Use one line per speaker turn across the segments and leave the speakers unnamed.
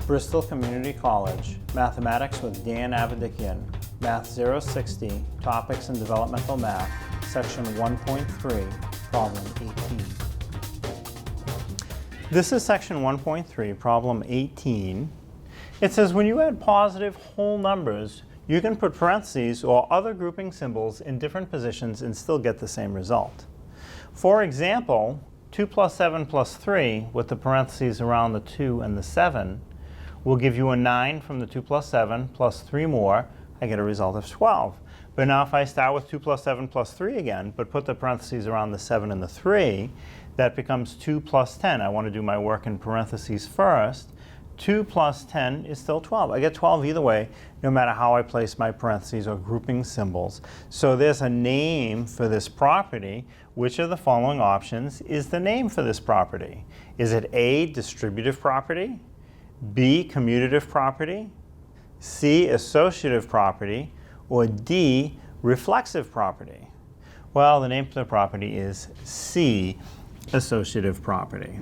Bristol Community College, Mathematics with Dan Avedikian, Math 060, Topics in Developmental Math, Section 1.3, Problem 18. This is Section 1.3, Problem 18. It says when you add positive whole numbers, you can put parentheses or other grouping symbols in different positions and still get the same result. For example, 2 plus 7 plus 3, with the parentheses around the 2 and the 7, will give you a 9 from the 2 plus 7 plus 3 more. I get a result of 12. But now if I start with 2 plus 7 plus 3 again, but put the parentheses around the 7 and the 3, that becomes 2 plus 10. I want to do my work in parentheses first. 2 plus 10 is still 12. I get 12 either way, no matter how I place my parentheses or grouping symbols. So there's a name for this property. Which of the following options is the name for this property? Is it A, distributive property, B, commutative property, C, associative property, or D, reflexive property? Well, the name for the property is C, associative property.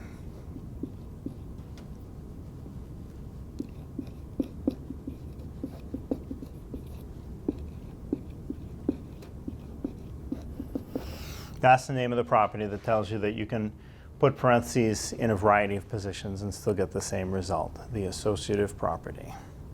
That's the name of the property that tells you that you can put parentheses in a variety of positions and still get the same result, the associative property.